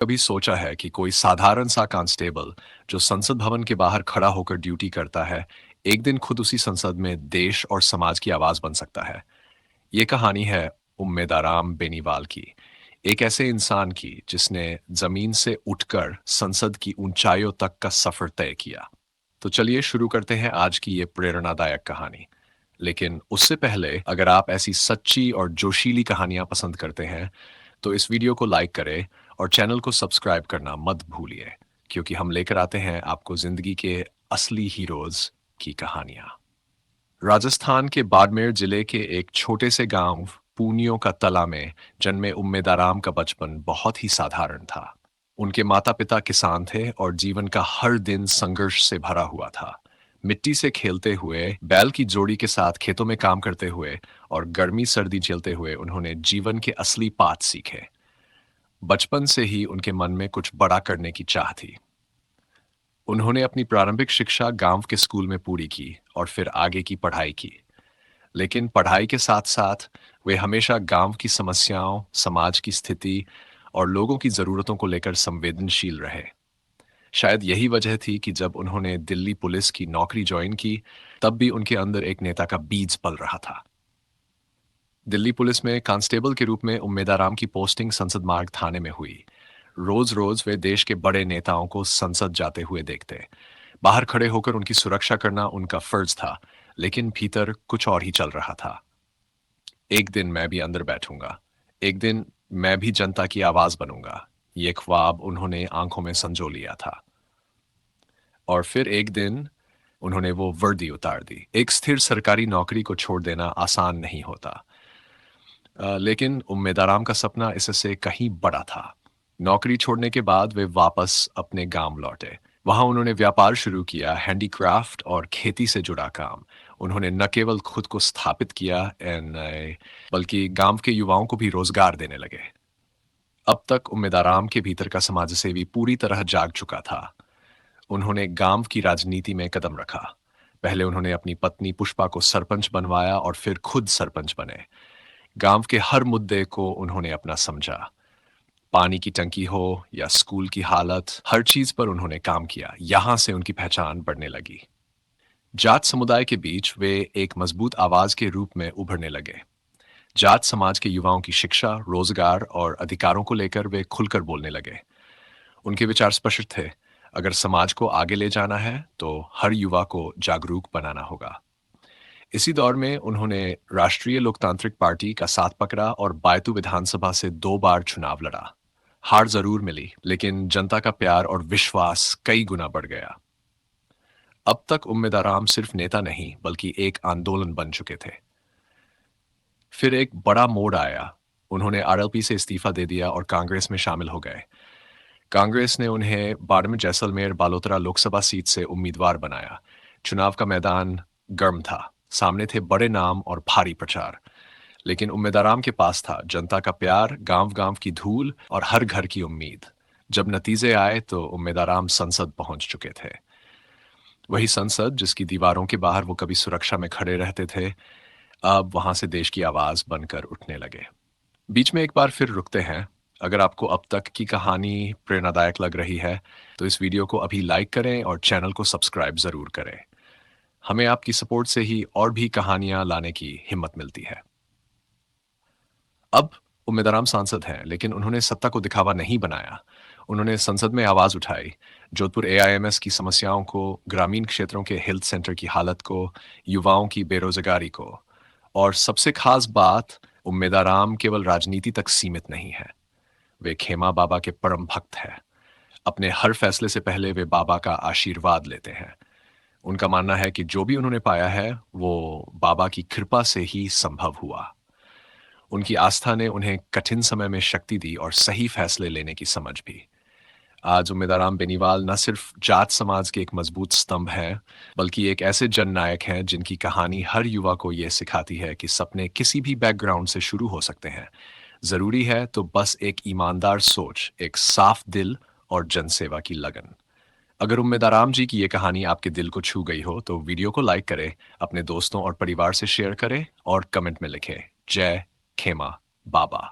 कभी सोचा है कि कोई साधारण सा कांस्टेबल जो संसद भवन के बाहर खड़ा होकर ड्यूटी करता है, एक दिन खुद उसी संसद में देश और समाज की आवाज बन सकता है? ये कहानी है उम्मेद आराम बेनीवाल की, एक ऐसे इंसान की जिसने जमीन से उठकर संसद की ऊंचाइयों तक का सफर तय किया। तो चलिए शुरू करते हैं आज की ये प्रेरणादायक कहानी। लेकिन उससे पहले, अगर आप ऐसी सच्ची और जोशीली कहानियां पसंद करते हैं, तो इस वीडियो को लाइक करें और चैनल को सब्सक्राइब करना मत भूलिए, क्योंकि हम लेकर आते हैं आपको जिंदगी के असली हीरोज की कहानियां। राजस्थान के बाड़मेर जिले के एक छोटे से गांव पूनियों का तला में जन्मे उम्मेद आराम का बचपन बहुत ही साधारण था। उनके माता पिता किसान थे और जीवन का हर दिन संघर्ष से भरा हुआ था। मिट्टी से खेलते हुए, बैल की जोड़ी के साथ खेतों में काम करते हुए और गर्मी सर्दी झेलते हुए उन्होंने जीवन के असली पाठ सीखे। बचपन से ही उनके मन में कुछ बड़ा करने की चाह थी। उन्होंने अपनी प्रारंभिक शिक्षा गांव के स्कूल में पूरी की और फिर आगे की पढ़ाई की। लेकिन पढ़ाई के साथ साथ वे हमेशा गांव की समस्याओं, समाज की स्थिति और लोगों की जरूरतों को लेकर संवेदनशील रहे। शायद यही वजह थी कि जब उन्होंने दिल्ली पुलिस की नौकरी ज्वाइन की, तब भी उनके अंदर एक नेता का बीज पल रहा था। दिल्ली पुलिस में कांस्टेबल के रूप में उम्मेदाराम की पोस्टिंग संसद मार्ग थाने में हुई। रोज रोज वे देश के बड़े नेताओं को संसद जाते हुए देखते। बाहर खड़े होकर उनकी सुरक्षा करना उनका फर्ज था, लेकिन भीतर कुछ और ही चल रहा था। एक दिन मैं भी अंदर बैठूंगा, एक दिन मैं भी जनता की आवाज बनूंगा, ये ख्वाब उन्होंने आंखों में संजो लिया था। और फिर एक दिन उन्होंने वो वर्दी उतार दी। एक स्थिर सरकारी नौकरी को छोड़ देना आसान नहीं होता, लेकिन उम्मेद आराम का सपना इससे कहीं बड़ा था। नौकरी छोड़ने के बाद वे वापस अपने गांव लौटे। वहां उन्होंने व्यापार शुरू किया, हैंडीक्राफ्ट और खेती से जुड़ा काम। उन्होंने न केवल खुद को स्थापित किया बल्कि गांव के युवाओं को भी रोजगार देने लगे। अब तक उम्मेद आराम के भीतर का समाज सेवी पूरी तरह जाग चुका था। उन्होंने गांव की राजनीति में कदम रखा। पहले उन्होंने अपनी पत्नी पुष्पा को सरपंच बनवाया और फिर खुद सरपंच बने। गांव के हर मुद्दे को उन्होंने अपना समझा। पानी की टंकी हो या स्कूल की हालत, हर चीज पर उन्होंने काम किया। यहां से उनकी पहचान बढ़ने लगी। जाट समुदाय के बीच वे एक मजबूत आवाज के रूप में उभरने लगे। जाट समाज के युवाओं की शिक्षा, रोजगार और अधिकारों को लेकर वे खुलकर बोलने लगे। उनके विचार स्पष्ट थे, अगर समाज को आगे ले जाना है तो हर युवा को जागरूक बनाना होगा। इसी दौर में उन्होंने राष्ट्रीय लोकतांत्रिक पार्टी का साथ पकड़ा और बायतू विधानसभा से 2 बार चुनाव लड़ा। हार जरूर मिली, लेकिन जनता का प्यार और विश्वास कई गुना बढ़ गया। अब तक उम्मेद आराम सिर्फ नेता नहीं, बल्कि एक आंदोलन बन चुके थे। फिर एक बड़ा मोड़ आया। उन्होंने आरएलपी से इस्तीफा दे दिया और कांग्रेस में शामिल हो गए। कांग्रेस ने उन्हें बाड़मेर, जैसलमेर, बालोतरा लोकसभा सीट से उम्मीदवार बनाया। चुनाव का मैदान गर्म था। सामने थे बड़े नाम और भारी प्रचार। लेकिन उम्मेद आराम के पास था जनता का प्यार, गांव गांव की धूल और हर घर की उम्मीद। जब नतीजे आए तो उम्मेद आराम संसद पहुंच चुके थे। वही संसद जिसकी दीवारों के बाहर वो कभी सुरक्षा में खड़े रहते थे, अब वहां से देश की आवाज बनकर उठने लगे। बीच में एक बार फिर रुकते हैं। अगर आपको अब तक की कहानी प्रेरणादायक लग रही है, तो इस वीडियो को अभी लाइक करें और चैनल को सब्सक्राइब जरूर करें। हमें आपकी सपोर्ट से ही और भी कहानियां लाने की हिम्मत मिलती है। अब उम्मेद आराम सांसद हैं, लेकिन उन्होंने सत्ता को दिखावा नहीं बनाया। उन्होंने संसद में आवाज उठाई। जोधपुर एआईएमएस की समस्याओं को, ग्रामीण क्षेत्रों के हेल्थ सेंटर की हालत को, युवाओं की बेरोजगारी को। और सबसे खास बात, उम्मेद आराम केवल राजनीति तक सीमित नहीं है, वे खेमा बाबा के परम भक्त हैं। अपने हर फैसले से पहले वे बाबा का आशीर्वाद लेते हैं। उनका मानना है कि जो भी उन्होंने पाया है वो बाबा की कृपा से ही संभव हुआ। उनकी आस्था ने उन्हें कठिन समय में शक्ति दी और सही फैसले लेने की समझ भी। आज उम्मेद आराम बेनीवाल न सिर्फ जाट समाज के एक मजबूत स्तंभ हैं, बल्कि एक ऐसे जननायक हैं जिनकी कहानी हर युवा को यह सिखाती है कि सपने किसी भी बैकग्राउंड से शुरू हो सकते हैं। जरूरी है तो बस एक ईमानदार सोच, एक साफ दिल और जनसेवा की लगन। अगर उम्मेद आराम जी की ये कहानी आपके दिल को छू गई हो तो वीडियो को लाइक करें, अपने दोस्तों और परिवार से शेयर करें और कमेंट में लिखें, जय खेमा बाबा।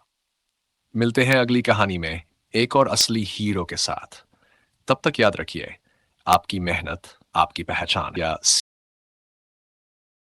मिलते हैं अगली कहानी में एक और असली हीरो के साथ। तब तक याद रखिए, आपकी मेहनत, आपकी पहचान या